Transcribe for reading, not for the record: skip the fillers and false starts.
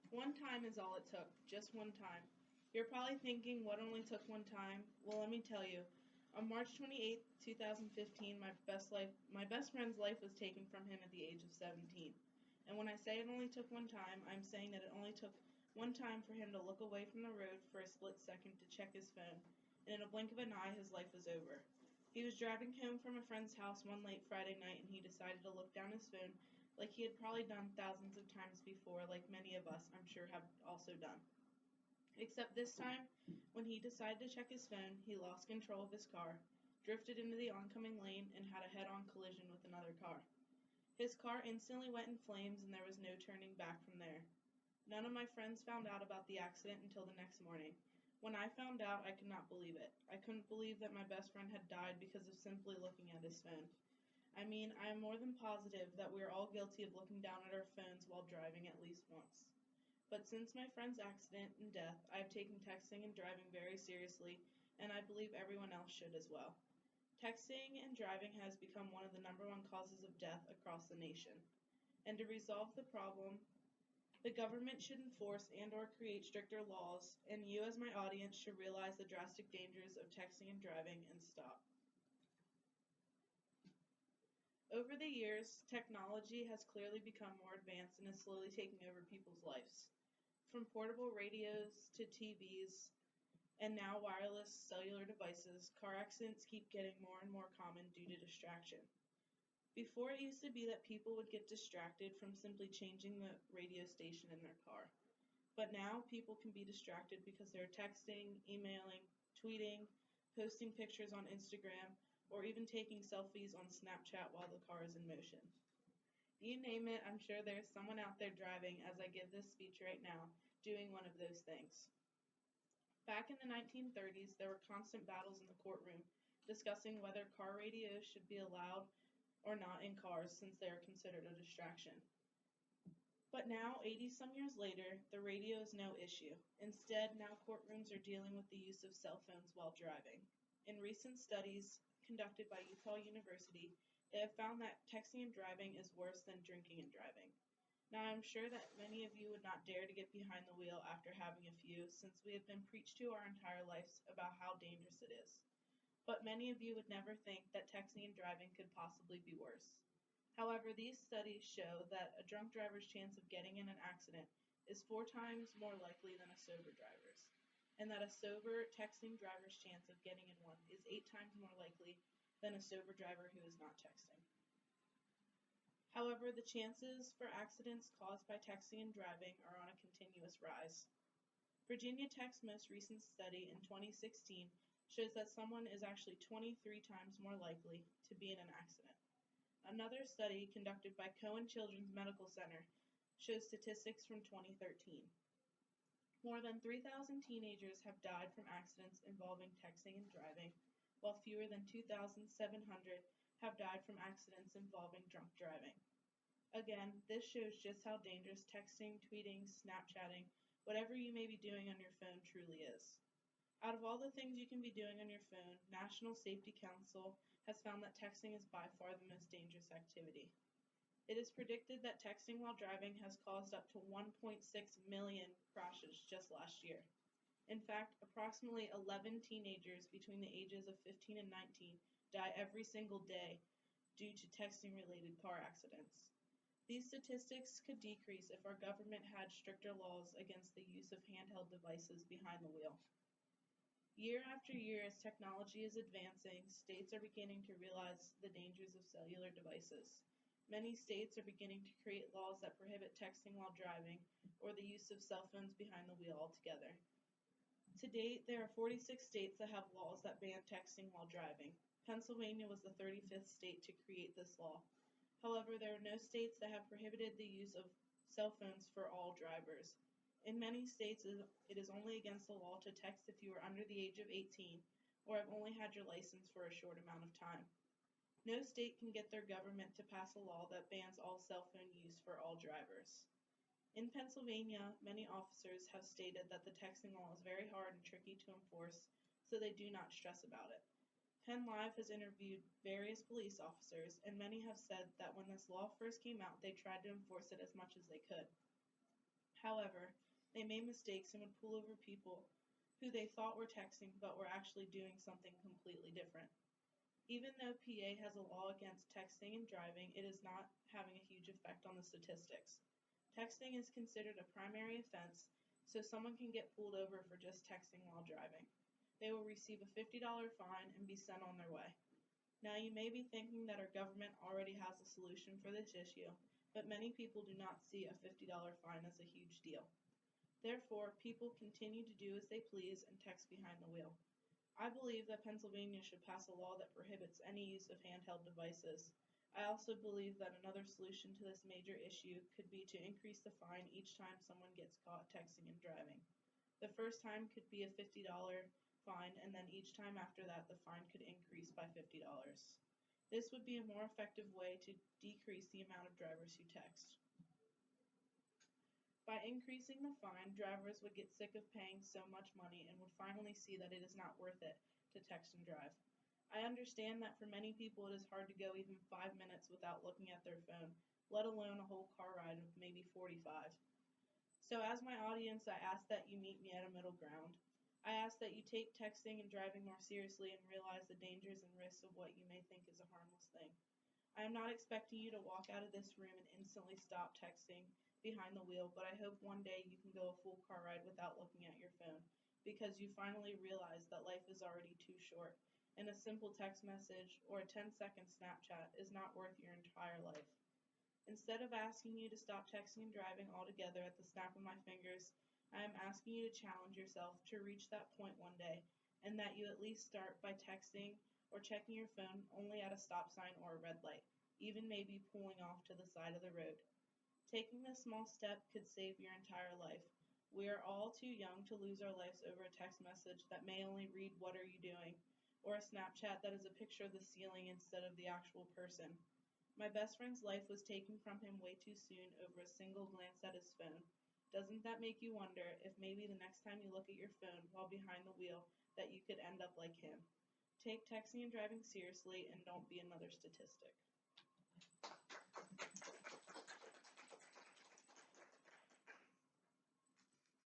One time is all it took, just one time. You're probably thinking, what only took one time? Well, let me tell you. On March 28th, 2015, my best friend's life was taken from him at the age of 17. And when I say it only took one time, I'm saying that it only took one time for him to look away from the road for a split second to check his phone, and in a blink of an eye, his life was over. He was driving home from a friend's house one late Friday night, and he decided to look down his phone like he had probably done thousands of times before, like many of us, I'm sure, have also done. Except this time, when he decided to check his phone, he lost control of his car, drifted into the oncoming lane, and had a head-on collision with another car. His car instantly went in flames, and there was no turning back from there. None of my friends found out about the accident until the next morning. When I found out, I could not believe it. I couldn't believe that my best friend had died because of simply looking at his phone. I mean, I am more than positive that we are all guilty of looking down at our phones while driving at least once. But since my friend's accident and death, I have taken texting and driving very seriously, and I believe everyone else should as well. Texting and driving has become one of the number one causes of death across the nation. And to resolve the problem, the government should enforce and/or create stricter laws, and you as my audience should realize the drastic dangers of texting and driving and stop. Over the years, technology has clearly become more advanced and is slowly taking over people's lives. From portable radios to TVs and now wireless cellular devices, car accidents keep getting more and more common due to distraction. Before, it used to be that people would get distracted from simply changing the radio station in their car. But now people can be distracted because they're texting, emailing, tweeting, posting pictures on Instagram, or even taking selfies on Snapchat while the car is in motion. You name it, I'm sure there's someone out there driving as I give this speech right now, doing one of those things. Back in the 1930s, there were constant battles in the courtroom discussing whether car radios should be allowed or not in cars since they are considered a distraction. But now, 80 some years later, the radio is no issue. Instead, now courtrooms are dealing with the use of cell phones while driving. In recent studies conducted by Utah University, they have found that texting and driving is worse than drinking and driving. Now, I'm sure that many of you would not dare to get behind the wheel after having a few, since we have been preached to our entire lives about how dangerous it is. But many of you would never think that texting and driving could possibly be worse. However, these studies show that a drunk driver's chance of getting in an accident is 4 times more likely than a sober driver's, and that a sober texting driver's chance of getting in one is 8 times more likely than a sober driver who is not texting. However, the chances for accidents caused by texting and driving are on a continuous rise. Virginia Tech's most recent study in 2016 shows that someone is actually 23 times more likely to be in an accident. Another study conducted by Cohen Children's Medical Center shows statistics from 2013. More than 3,000 teenagers have died from accidents involving texting and driving, while fewer than 2,700 have died from accidents involving drunk driving. Again, this shows just how dangerous texting, tweeting, Snapchatting, whatever you may be doing on your phone truly is. Out of all the things you can be doing on your phone, National Safety Council has found that texting is by far the most dangerous activity. It is predicted that texting while driving has caused up to 1.6 million crashes just last year. In fact, approximately 11 teenagers between the ages of 15 and 19 die every single day due to texting-related car accidents. These statistics could decrease if our government had stricter laws against the use of handheld devices behind the wheel. Year after year, as technology is advancing, states are beginning to realize the dangers of cellular devices. Many states are beginning to create laws that prohibit texting while driving or the use of cell phones behind the wheel altogether. To date, there are 46 states that have laws that ban texting while driving. Pennsylvania was the 35th state to create this law. However, there are no states that have prohibited the use of cell phones for all drivers. In many states, it is only against the law to text if you are under the age of 18 or have only had your license for a short amount of time. No state can get their government to pass a law that bans all cell phone use for all drivers. In Pennsylvania, many officers have stated that the texting law is very hard and tricky to enforce, so they do not stress about it. Penn Live has interviewed various police officers, and many have said that when this law first came out, they tried to enforce it as much as they could. However, they made mistakes and would pull over people who they thought were texting but were actually doing something completely different. Even though PA has a law against texting and driving, it is not having a huge effect on the statistics. Texting is considered a primary offense, so someone can get pulled over for just texting while driving. They will receive a $50 fine and be sent on their way. Now you may be thinking that our government already has a solution for this issue, but many people do not see a $50 fine as a huge deal. Therefore, people continue to do as they please and text behind the wheel. I believe that Pennsylvania should pass a law that prohibits any use of handheld devices. I also believe that another solution to this major issue could be to increase the fine each time someone gets caught texting and driving. The first time could be a $50 fine, and then each time after that the fine could increase by $50. This would be a more effective way to decrease the amount of drivers who text. By increasing the fine, drivers would get sick of paying so much money and would finally see that it is not worth it to text and drive. I understand that for many people it is hard to go even 5 minutes without looking at their phone, let alone a whole car ride of maybe 45. So as my audience, I ask that you meet me at a middle ground. I ask that you take texting and driving more seriously and realize the dangers and risks of what you may think is a harmless thing. I am not expecting you to walk out of this room and instantly stop texting behind the wheel, but I hope one day you can go a full car ride without looking at your phone, because you finally realize that life is already too short, and a simple text message or a 10-second Snapchat is not worth your entire life. Instead of asking you to stop texting and driving altogether at the snap of my fingers, I am asking you to challenge yourself to reach that point one day, and that you at least start by texting or checking your phone only at a stop sign or a red light, even maybe pulling off to the side of the road. Taking this small step could save your entire life. We are all too young to lose our lives over a text message that may only read "What are you doing?" or a Snapchat that is a picture of the ceiling instead of the actual person. My best friend's life was taken from him way too soon over a single glance at his phone. Doesn't that make you wonder if maybe the next time you look at your phone while behind the wheel that you could end up like him? Take texting and driving seriously and don't be another statistic.